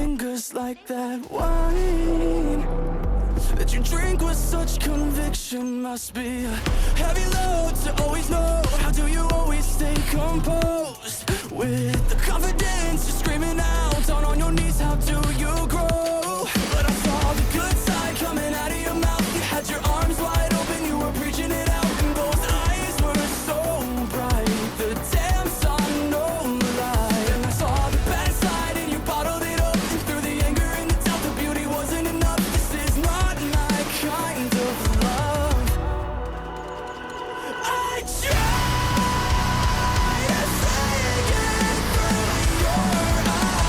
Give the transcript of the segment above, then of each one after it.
fingers like that wine that you drink with such conviction. Must be a heavy load to always know. How do you always stay composed with the confidence you're screaming out down on your knees? How do you grow? But I saw the good side coming out of your mouth. You had your arms wide open, you were preaching it out, and those eyes were so bright. The damn sun, no lie. And I saw the bad side and you bottled it up, and through the anger and the doubt, the beauty wasn't enough. This is not my kind of love. I try to say it through your eyes.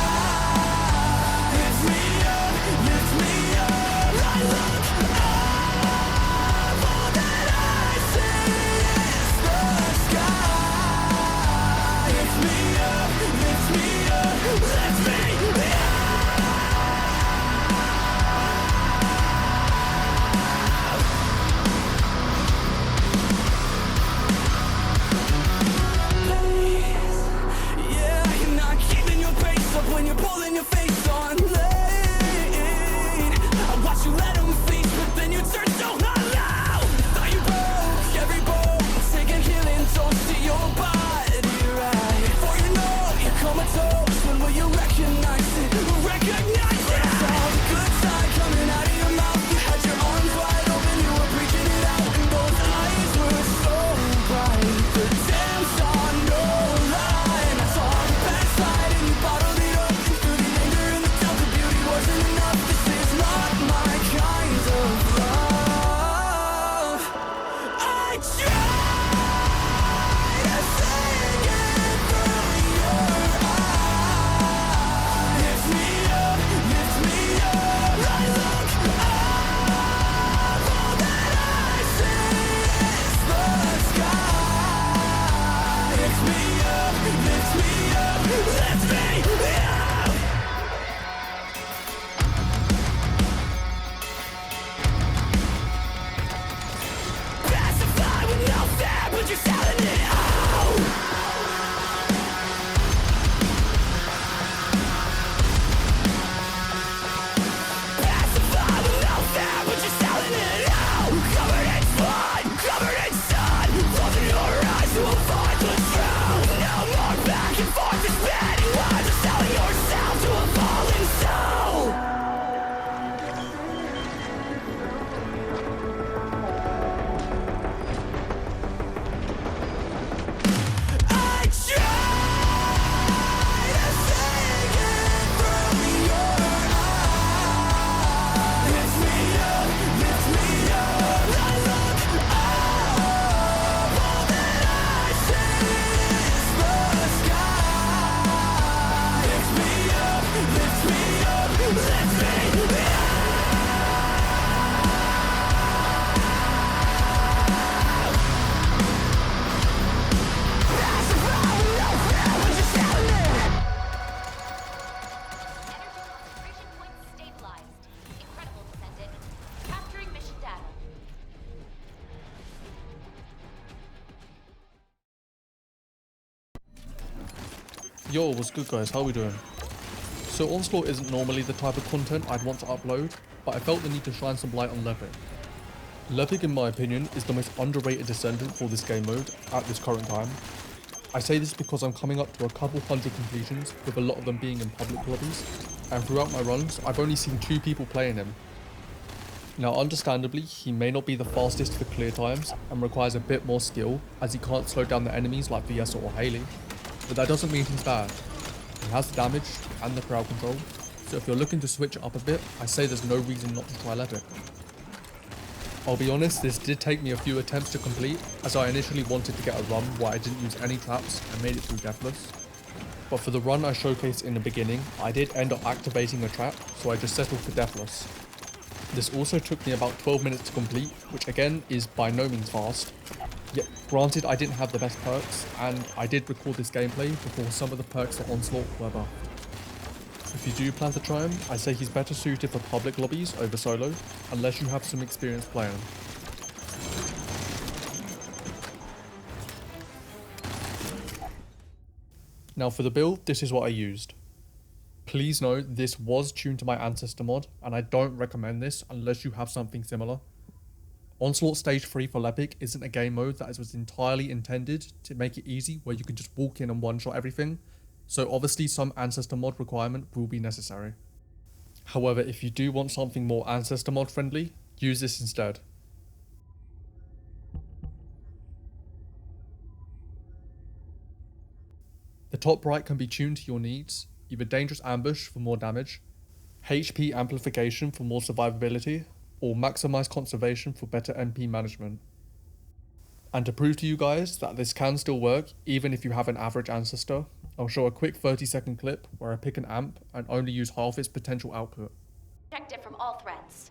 Lift me up, I look up, all that I see is the sky. Lift me up, lift me up. Yeah, you're not keeping your pace up when you're pulling your face on lane. I watch you let them feast, but then you turn so hollow. Thought you broke every bone, take a healing dose to your body, right? Before you know you're comatose, when will you recognize it? Recognize it! I saw the good side coming out of your mouth. You had your arms wide open, you were preaching it out, and those eyes were so bright. The damn sun, no lie. And I saw the bad side and you bottled it up, and through the anger and the doubt, the beauty wasn't enough. This is not my kind of love. I try to say it through your eyes. Lift me up, I look up, all that I see is the sky. Lift me up, lift me up. Pacify with no fear, but you're selling it out. Pacify with no fear, but you're selling it out. Covered in blood, covered in sun, closing your eyes to avoid the truth. No more back and forth to spinning lies, just selling yourself to a fallen soul. I try to say it through your eyes. Lift me up, I look up, all that I see is the sky. Lift me up, lift me up. Pacify with no fear, but you're selling it. Energy concentration points stabilized. Incredible, Descendant. Capturing mission data. Yo, what's good guys, how we doing? So Onslaught isn't normally the type of content I'd want to upload, but I felt the need to shine some light on Lepic. Lepic, in my opinion, is the most underrated Descendant for this game mode at this current time. I say this because I'm coming up to a couple hundred completions, with a lot of them being in public lobbies, and throughout my runs, I've only seen 2 people playing him. Now understandably, he may not be the fastest for clear times, and requires a bit more skill, as he can't slow down the enemies like VS or Haley, but that doesn't mean he's bad. He has the damage and the crowd control, so if you're looking to switch it up a bit, I say there's no reason not to try Lepic. I'll be honest, this did take me a few attempts to complete, as I initially wanted to get a run where I didn't use any traps and made it through deathless. But for the run I showcased in the beginning, I did end up activating a trap, so I just settled for deathless. This also took me about 12 minutes to complete, which again is by no means fast. Yet, granted I didn't have the best perks, and I did record this gameplay before some of the perks for Onslaught were buffed. If you do plan to try him, I say he's better suited for public lobbies over solo, unless you have some experience playing. Now for the build, this is what I used. Please note this was tuned to my ancestor mod, and I don't recommend this unless you have something similar. Onslaught Stage 3 for Lepic isn't a game mode that was entirely intended to make it easy where you can just walk in and one-shot everything, so obviously some ancestor mod requirement will be necessary. However, if you do want something more ancestor mod friendly, use this instead. The top right can be tuned to your needs, either Dangerous Ambush for more damage, HP Amplification for more survivability, or Maximise Conservation for better MP management. And to prove to you guys that this can still work even if you have an average ancestor, I'll show a quick 30-second clip where I pick an amp and only use half its potential output. Protect it from all threats.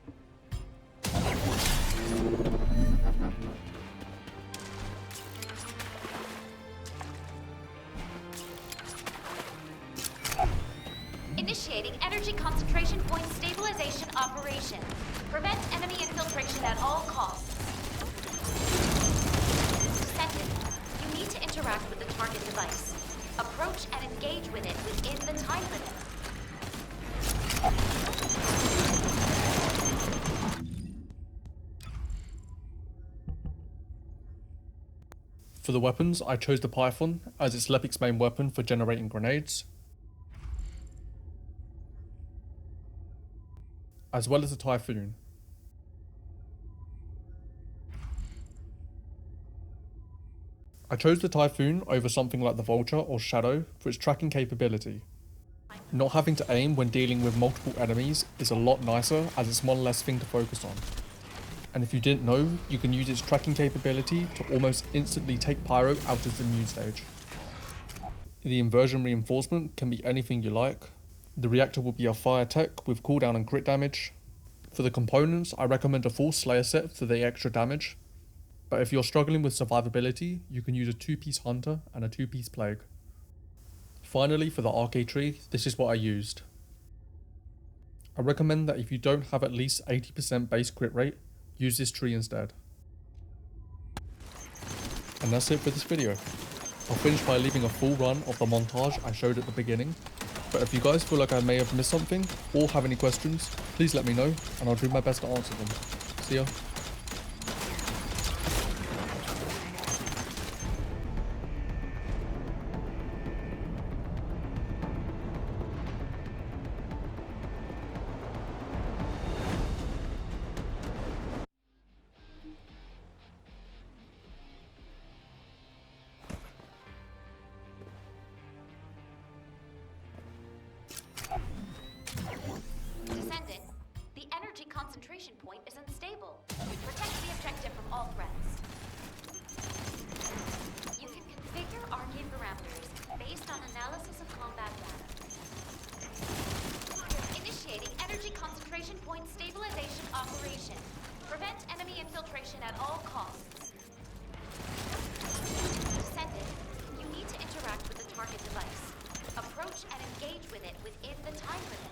Initiating energy concentration point stabilization operation. Prevent enemy infiltration at all costs. Descendant, you need to interact with the target device. Approach and engage with it within the time limit. For the weapons, I chose the Python as it's Lepic's main weapon for generating grenades, as well as the Typhoon. I chose the Typhoon over something like the Vulture or Shadow for its tracking capability. Not having to aim when dealing with multiple enemies is a lot nicer as it's one less thing to focus on. And if you didn't know, you can use its tracking capability to almost instantly take Pyro out of the immune stage. The inversion reinforcement can be anything you like. The reactor will be a fire tech with cooldown and crit damage. For the components, I recommend a full Slayer set for the extra damage. But if you're struggling with survivability, you can use a 2-piece Hunter and a 2-piece Plague. Finally, for the arcade tree, this is what I used. I recommend that if you don't have at least 80% base crit rate, use this tree instead. And that's it for this video. I'll finish by leaving a full run of the montage I showed at the beginning. But if you guys feel like I may have missed something, or have any questions, please let me know, and I'll do my best to answer them. See ya. Descendant, the energy concentration point is unstable. Protect the objective from all threats. You can configure arcade parameters based on analysis of combat data. Initiating energy concentration point stabilization operation. Prevent enemy infiltration at all costs. Descendant, you need to interact with the target device. Approach and engage with it within the time limit.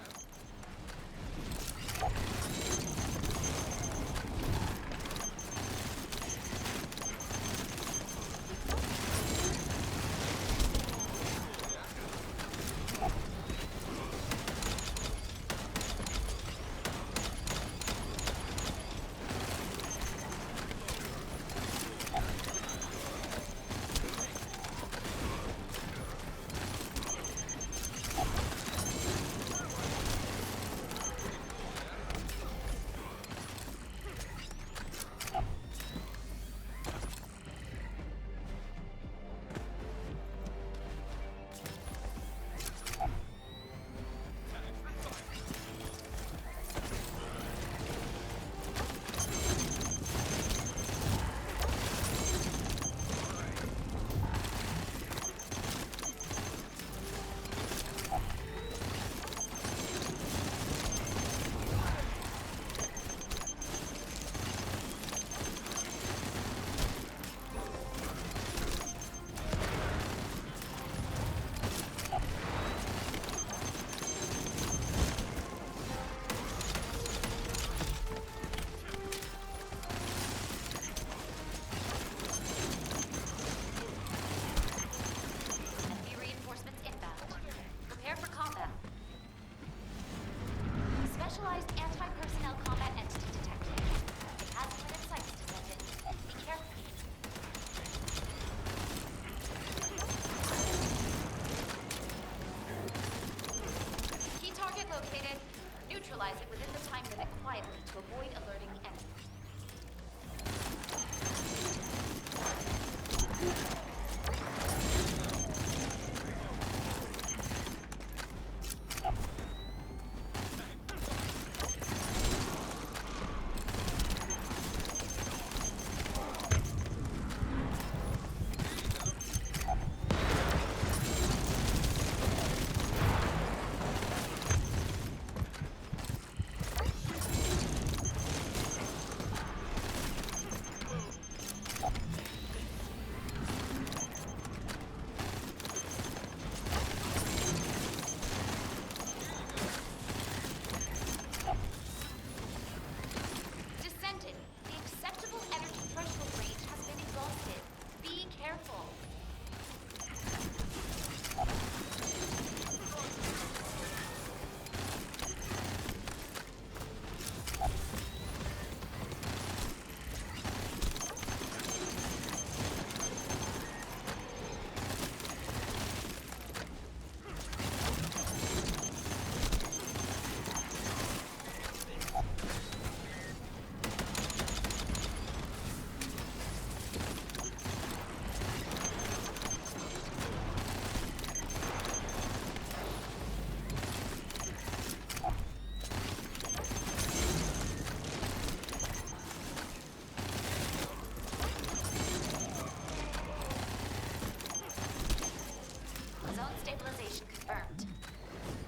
stabilization confirmed.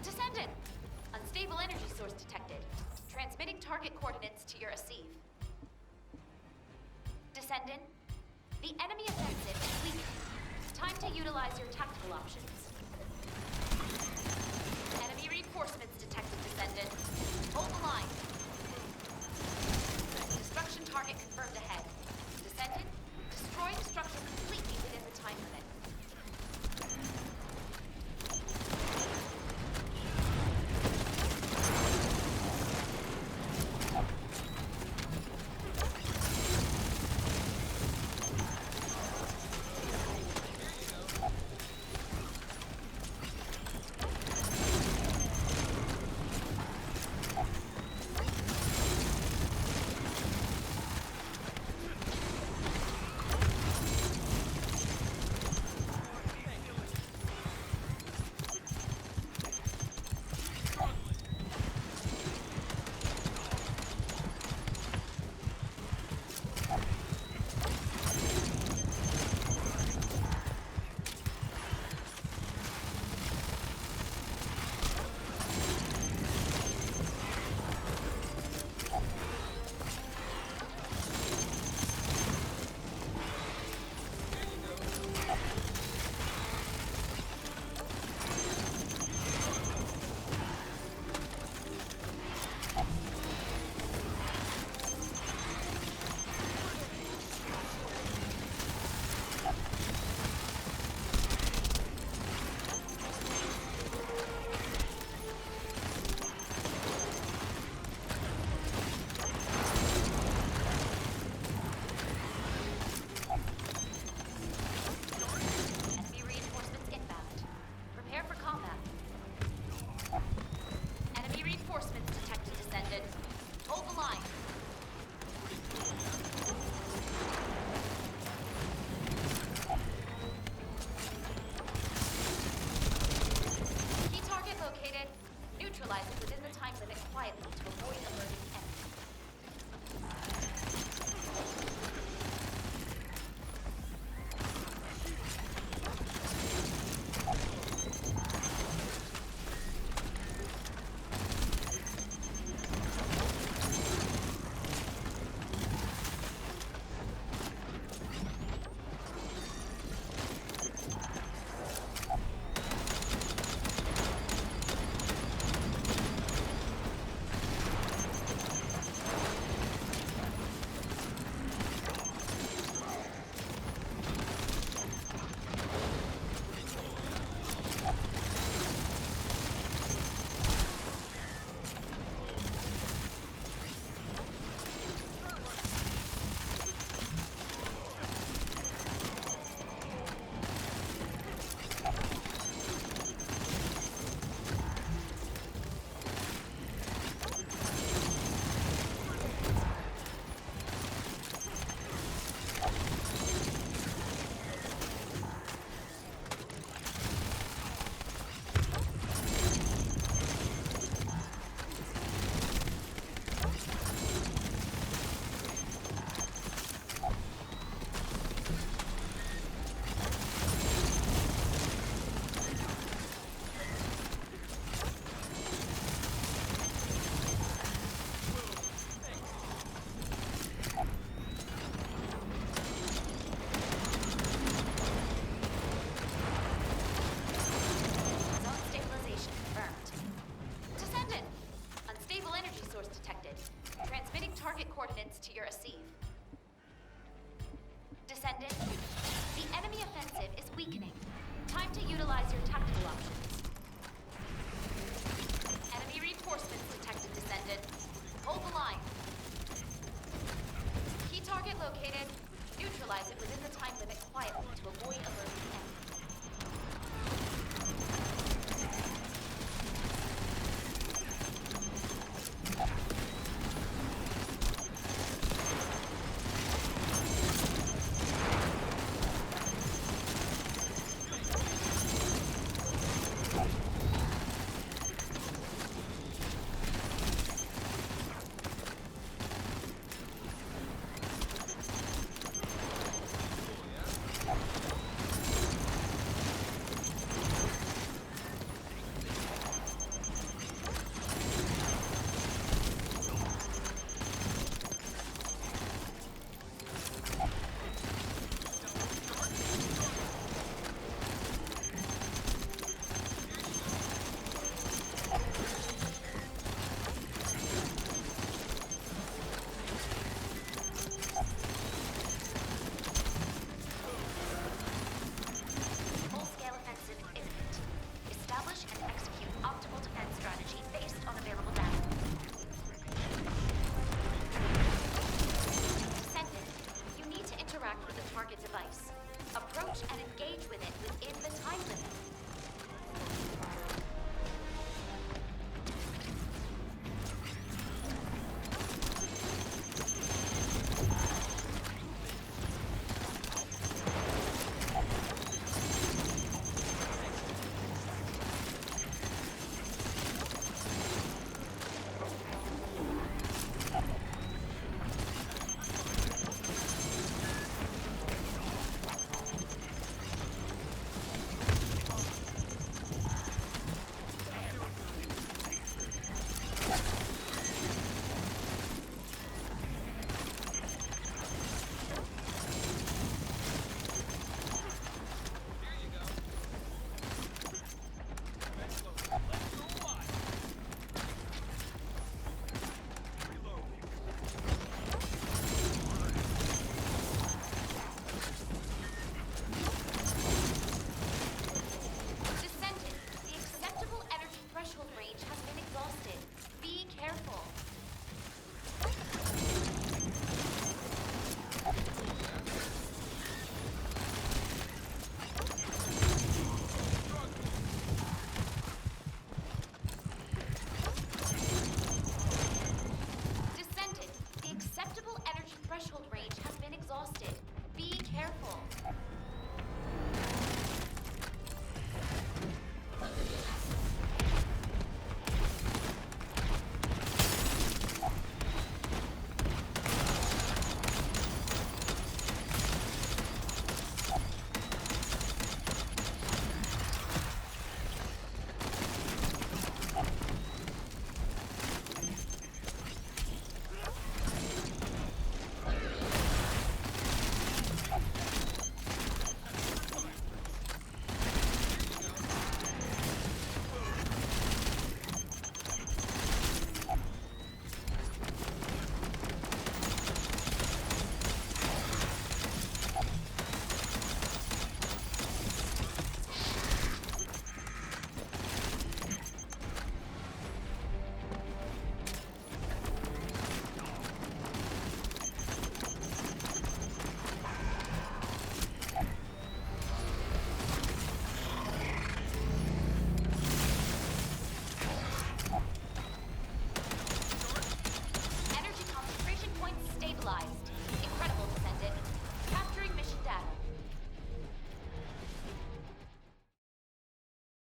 Descendant! Unstable energy source detected. Transmitting target coordinates to your receive. Descendant, the enemy offensive is weak. Time to utilize your tactical options. Enemy reinforcements detected, Descendant. Hold the line. Destruction target confirmed ahead. Descendant, destroy the structure completely within the time limit. Descendant, the enemy offensive is weakening. Time to utilize your tactical options. Enemy reinforcements detected, Descendant. Hold the line. Key target located. Neutralize it within the time limit quietly to avoid alert.